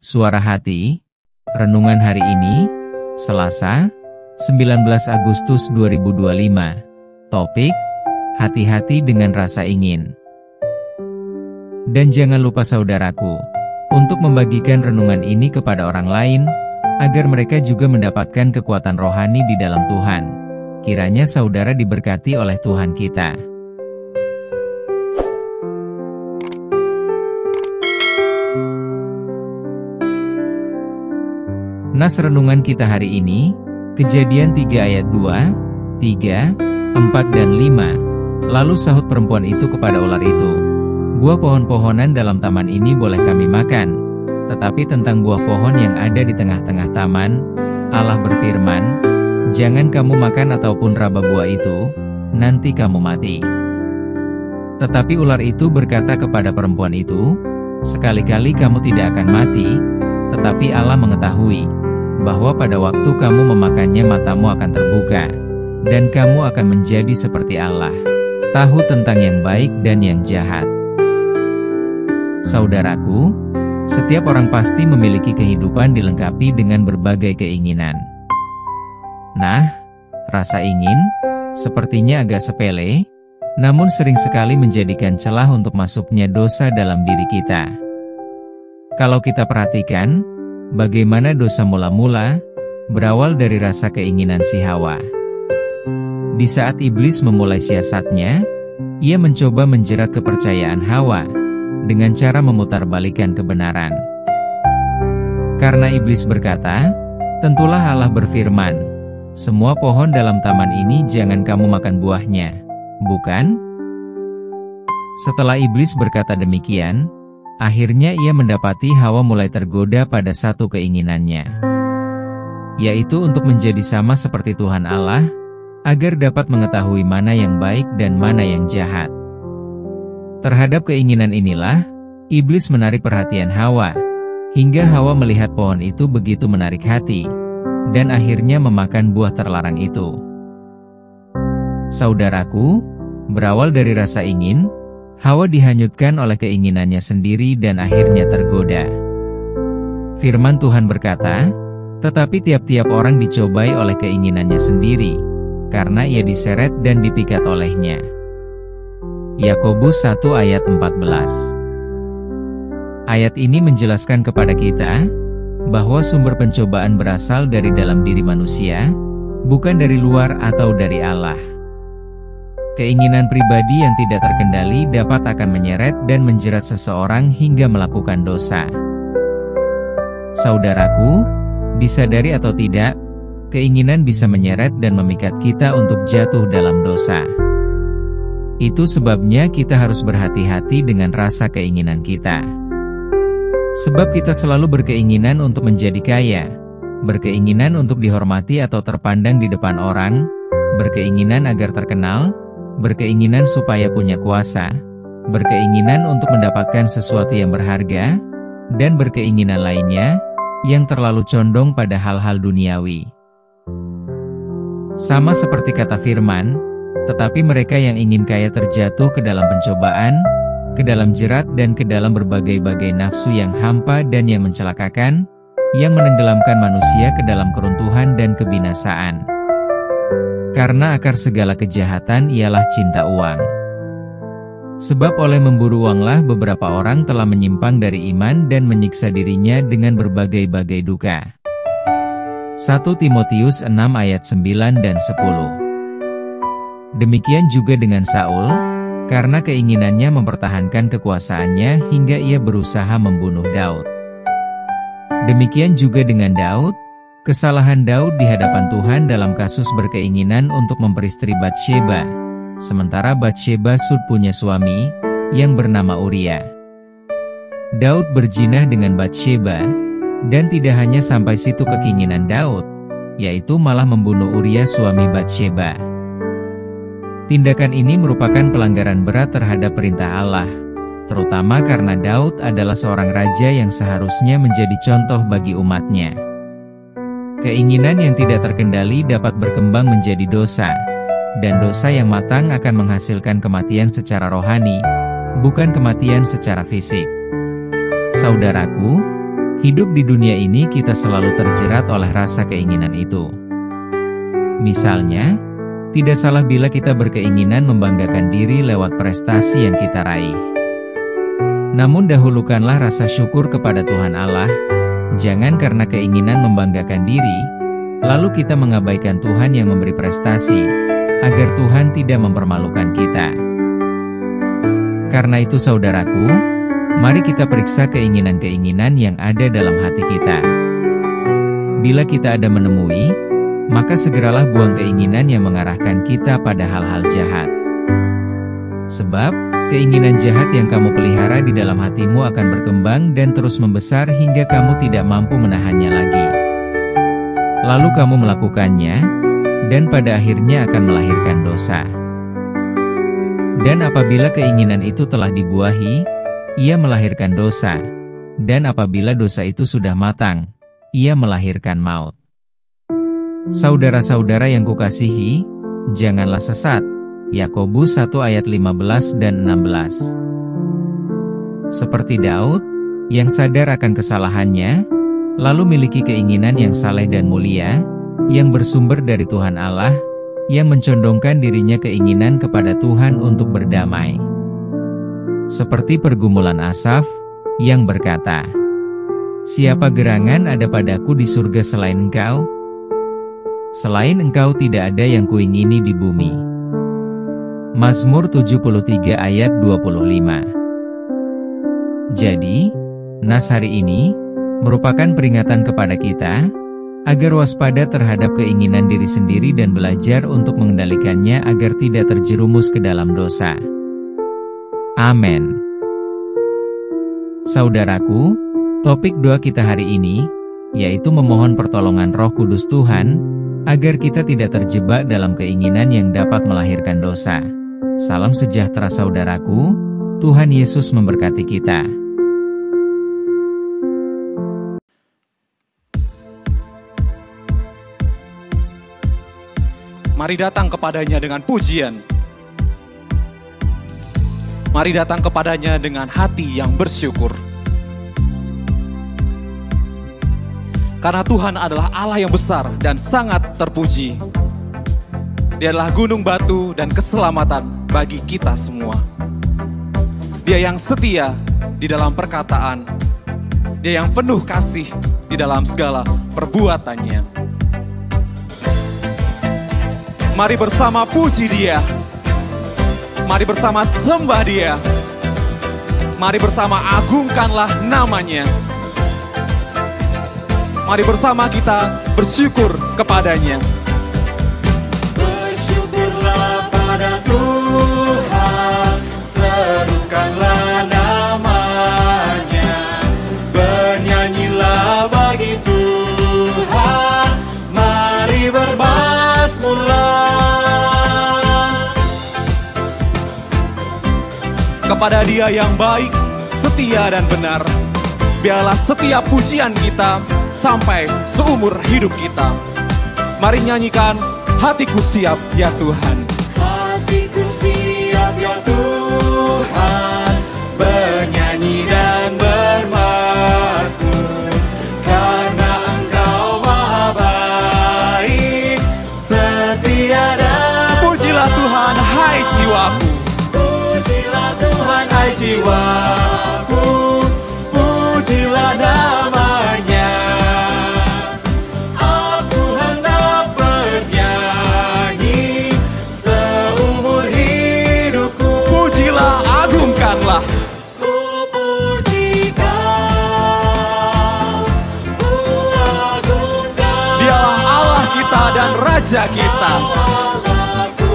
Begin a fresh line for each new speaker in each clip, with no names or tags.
Suara Hati, renungan hari ini, Selasa, 19 Agustus 2025. Topik, hati-hati dengan rasa ingin. Dan jangan lupa saudaraku, untuk membagikan renungan ini kepada orang lain, agar mereka juga mendapatkan kekuatan rohani di dalam Tuhan. Kiranya saudara diberkati oleh Tuhan kita. Nas renungan kita hari ini, Kejadian 3 ayat 2, 3, 4 dan 5. Lalu sahut perempuan itu kepada ular itu, "Buah pohon-pohonan dalam taman ini boleh kami makan, tetapi tentang buah pohon yang ada di tengah-tengah taman, Allah berfirman, jangan kamu makan ataupun raba buah itu, nanti kamu mati." Tetapi ular itu berkata kepada perempuan itu, "Sekali-kali kamu tidak akan mati, tetapi Allah mengetahui bahwa pada waktu kamu memakannya matamu akan terbuka, dan kamu akan menjadi seperti Allah, tahu tentang yang baik dan yang jahat." Saudaraku, setiap orang pasti memiliki kehidupan dilengkapi dengan berbagai keinginan. Nah, rasa ingin sepertinya agak sepele, namun sering sekali menjadikan celah untuk masuknya dosa dalam diri kita. Kalau kita perhatikan, bagaimana dosa mula-mula berawal dari rasa keinginan si Hawa. Di saat iblis memulai siasatnya, ia mencoba menjerat kepercayaan Hawa dengan cara memutarbalikkan kebenaran. Karena iblis berkata, "Tentulah Allah berfirman, semua pohon dalam taman ini jangan kamu makan buahnya, bukan?" Setelah iblis berkata demikian, akhirnya ia mendapati Hawa mulai tergoda pada satu keinginannya, yaitu untuk menjadi sama seperti Tuhan Allah, agar dapat mengetahui mana yang baik dan mana yang jahat. Terhadap keinginan inilah, iblis menarik perhatian Hawa, hingga Hawa melihat pohon itu begitu menarik hati, dan akhirnya memakan buah terlarang itu. Saudaraku, berawal dari rasa ingin, Hawa dihanyutkan oleh keinginannya sendiri dan akhirnya tergoda. Firman Tuhan berkata, "Tetapi tiap-tiap orang dicobai oleh keinginannya sendiri, karena ia diseret dan dipikat olehnya." Yakobus 1 ayat 14. Ayat ini menjelaskan kepada kita, bahwa sumber pencobaan berasal dari dalam diri manusia, bukan dari luar atau dari Allah. Keinginan pribadi yang tidak terkendali dapat akan menyeret dan menjerat seseorang hingga melakukan dosa. Saudaraku, disadari atau tidak, keinginan bisa menyeret dan memikat kita untuk jatuh dalam dosa. Itu sebabnya kita harus berhati-hati dengan rasa keinginan kita. Sebab kita selalu berkeinginan untuk menjadi kaya, berkeinginan untuk dihormati atau terpandang di depan orang, berkeinginan agar terkenal, berkeinginan supaya punya kuasa, berkeinginan untuk mendapatkan sesuatu yang berharga, dan berkeinginan lainnya, yang terlalu condong pada hal-hal duniawi. Sama seperti kata firman, tetapi mereka yang ingin kaya terjatuh ke dalam pencobaan, ke dalam jerat dan ke dalam berbagai-bagai nafsu yang hampa dan yang mencelakakan, yang menenggelamkan manusia ke dalam keruntuhan dan kebinasaan. Karena akar segala kejahatan ialah cinta uang. Sebab oleh memburu uanglah beberapa orang telah menyimpang dari iman dan menyiksa dirinya dengan berbagai-bagai duka. 1 Timotius 6 ayat 9 dan 10. Demikian juga dengan Saul, karena keinginannya mempertahankan kekuasaannya hingga ia berusaha membunuh Daud. Demikian juga dengan Daud, kesalahan Daud di hadapan Tuhan dalam kasus berkeinginan untuk memperistri Batsyeba, sementara Batsyeba punya suami, yang bernama Uria. Daud berzinah dengan Batsyeba, dan tidak hanya sampai situ keinginan Daud, yaitu malah membunuh Uria suami Batsyeba. Tindakan ini merupakan pelanggaran berat terhadap perintah Allah, terutama karena Daud adalah seorang raja yang seharusnya menjadi contoh bagi umatnya. Keinginan yang tidak terkendali dapat berkembang menjadi dosa, dan dosa yang matang akan menghasilkan kematian secara rohani, bukan kematian secara fisik. Saudaraku, Hidup di dunia ini kita selalu terjerat oleh rasa keinginan itu. Misalnya, tidak salah bila kita berkeinginan membanggakan diri lewat prestasi yang kita raih. Namun dahulukanlah rasa syukur kepada Tuhan Allah, jangan karena keinginan membanggakan diri, lalu kita mengabaikan Tuhan yang memberi prestasi, agar Tuhan tidak mempermalukan kita. Karena itu saudaraku, mari kita periksa keinginan-keinginan yang ada dalam hati kita. Bila kita ada menemui, maka segeralah buang keinginan yang mengarahkan kita pada hal-hal jahat. Sebab, keinginan jahat yang kamu pelihara di dalam hatimu akan berkembang dan terus membesar hingga kamu tidak mampu menahannya lagi. Lalu kamu melakukannya, dan pada akhirnya akan melahirkan dosa. Dan apabila keinginan itu telah dibuahi, ia melahirkan dosa. Dan apabila dosa itu sudah matang, ia melahirkan maut. Saudara-saudara yang kukasihi, janganlah sesat. Yakobus 1 ayat 15 dan 16. Seperti Daud, yang sadar akan kesalahannya, lalu miliki keinginan yang saleh dan mulia, yang bersumber dari Tuhan Allah, yang mencondongkan dirinya keinginan kepada Tuhan untuk berdamai. Seperti pergumulan Asaf, yang berkata, "Siapa gerangan ada padaku di surga selain Engkau? Selain Engkau tidak ada yang kuingini di bumi." Mazmur 73 ayat 25. Jadi, nas hari ini merupakan peringatan kepada kita agar waspada terhadap keinginan diri sendiri dan belajar untuk mengendalikannya agar tidak terjerumus ke dalam dosa. Amin. Saudaraku, topik doa kita hari ini yaitu memohon pertolongan Roh Kudus Tuhan agar kita tidak terjebak dalam keinginan yang dapat melahirkan dosa. Salam sejahtera saudaraku, Tuhan Yesus memberkati kita.
Mari datang kepadanya dengan pujian. Mari datang kepadanya dengan hati yang bersyukur. Karena Tuhan adalah Allah yang besar dan sangat terpuji. Dia adalah gunung batu dan keselamatan bagi kita semua. Dia yang setia di dalam perkataan. Dia yang penuh kasih di dalam segala perbuatannya. Mari bersama puji Dia. Mari bersama sembah Dia. Mari bersama agungkanlah namanya. Mari bersama kita bersyukur kepadanya.
Bersyukurlah pada Tuhan, serukanlah namanya. Bernyanyilah bagi Tuhan, mari bermazmurlah.
Kepada Dia yang baik, setia dan benar, biarlah setiap pujian kita sampai seumur hidup kita. Mari nyanyikan, hatiku siap ya Tuhan.
Hatiku siap ya Tuhan, bernyanyi dan bermazmur. Karena Engkau maha baik, setia dan
Pujilah Tuhan, hai jiwaku.
Pujilah Tuhan, hai jiwaku. Pujilah namanya. Aku hendak bernyanyi seumur hidupku.
Pujilah, agungkanlah.
Ku puji Kau, ku agungkan.
Dialah Allah kita dan Raja kita.
Allahku,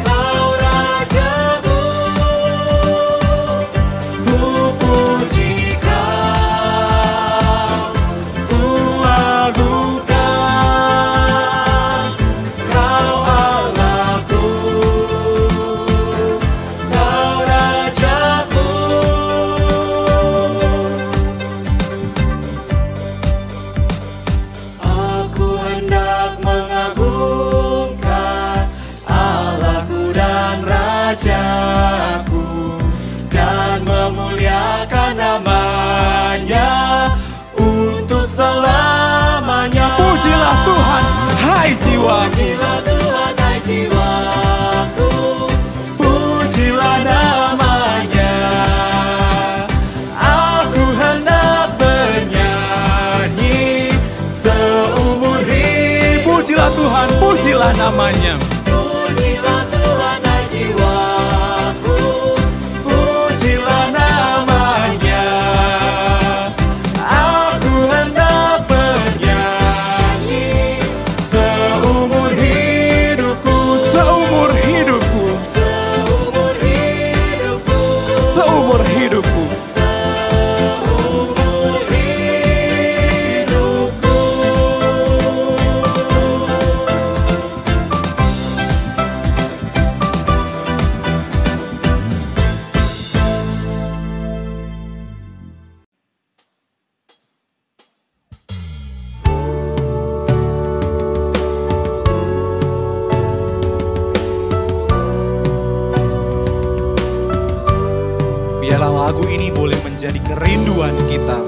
Kau Rajaku. Ku puji Kau, ku agungkan. Kau Allahku, Kau Rajaku. Aku hendak
Pujilah namanya.
Pujilah Tuhan hai jiwaku, pujilah namanya. Aku hendak bernyanyi seumur hidupku,
Seumur hidupku,
seumur hidupku,
seumur hidupku.
seumur hidupku.
Biarlah lagu ini boleh menjadi kerinduan kita.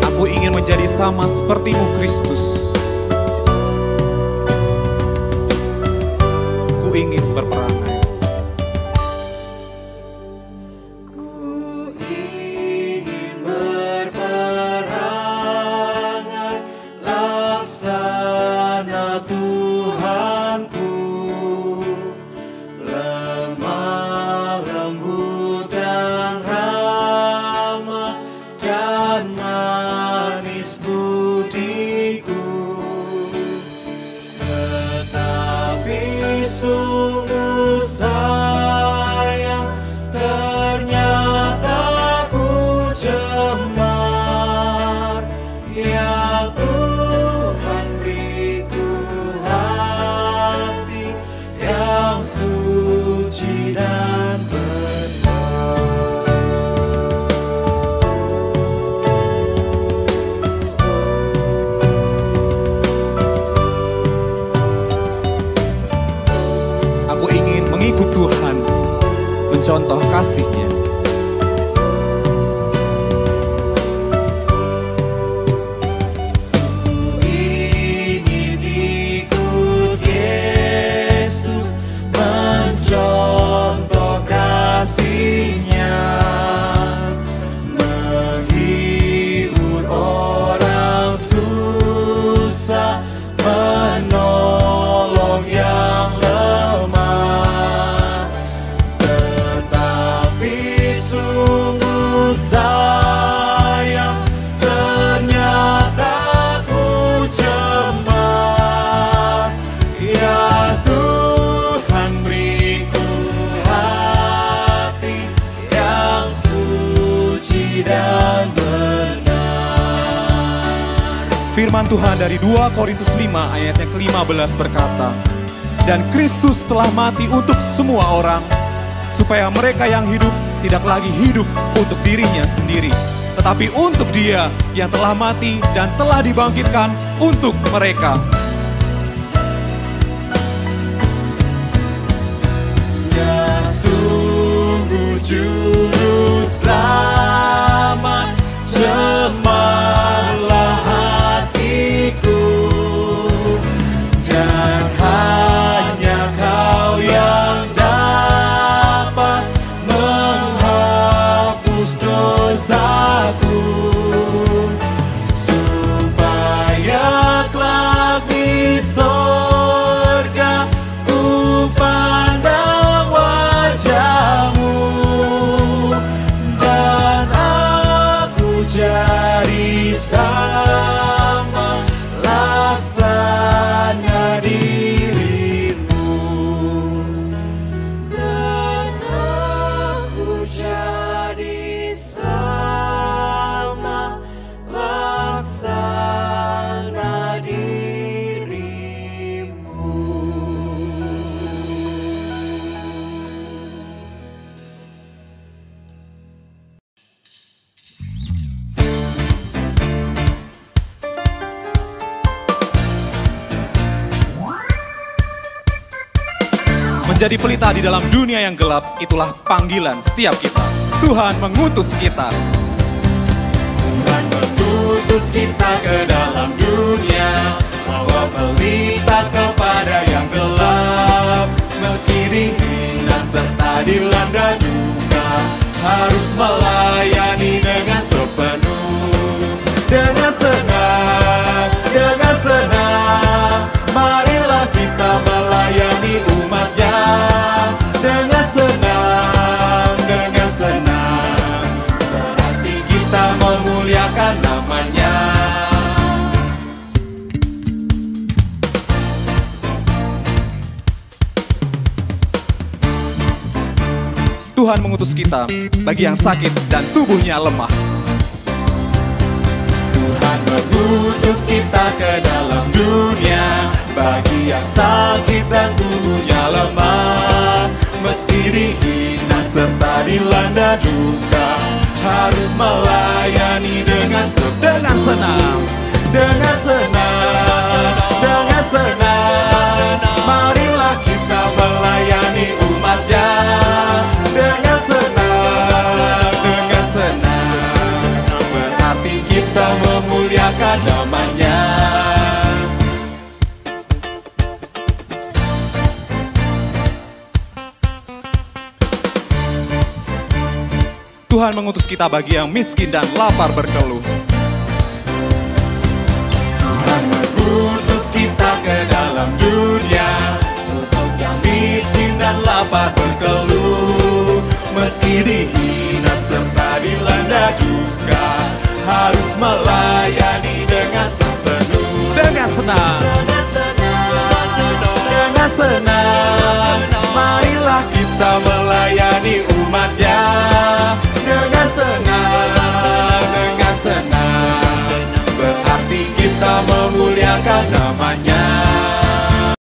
Aku ingin menjadi sama sepertimu Kristus. Ku ingin berperangai.
Ku ingin berperangai laksana Tuhanku, lemah lembut dan ramah dan manis budiku. Tetapi sungguh sayang, ternyata ku cemar. Ya Tuhan, beriku hati yang suci dan benar.
Aku ingin mengikut Tuhan, mencontoh kasih-Nya.
Ingin ikut Yesus, mencontoh kasih-Nya, menghibur orang susah, menolong yang lemah. Tetapi sungguh sayang, ternyata ku cemar. Ya Tuhan, beriku hati yang suci dan benar.
Firman Tuhan dari 2 Korintus 5 ayat yang ke-15 berkata, dan Kristus telah mati untuk semua orang, supaya mereka yang hidup tidak lagi hidup untuk dirinya sendiri, tetapi untuk Dia yang telah mati dan telah dibangkitkan untuk mereka.
Ya sungguh juru selamat, cemarlah hatiku, dan hanya Kau yang dapat menghapus dosaku, supaya kelak di sorga ku pandang wajah-Mu, dan aku jadi sama laksana diri-Mu, dan aku jadi sama laksana diri-Mu.
Menjadi pelita di dalam dunia yang gelap, itulah panggilan setiap kita. Tuhan mengutus kita.
Tuhan mengutus kita ke dalam dunia, bawa pelita kepada yang gelap. Meski dihina serta dilanda duka, harus melayani dengan sepenuh. Dengan senang, marilah kita
Tuhan mengutus kita bagi yang sakit dan tubuhnya lemah.
Tuhan mengutus kita ke dalam dunia bagi yang sakit dan tubuhnya lemah. Meski dihina serta dilanda duka, harus melayani dengan senang. Dengan senang, dengan senang, marilah kita melayani umatnya. Dengan senang, berarti kita memuliakan namanya.
Tuhan mengutus kita bagi yang miskin dan lapar berkeluh.
Tuhan mengutus kita ke dalam dunia untuk yang miskin dan lapar berkeluh. Meski dihina serta dilanda duka, harus melayani dengan sepenuh.
Dengan senang,
dengan senang, marilah kita melayani umatnya. Dengan senang, berarti kita memuliakan namanya.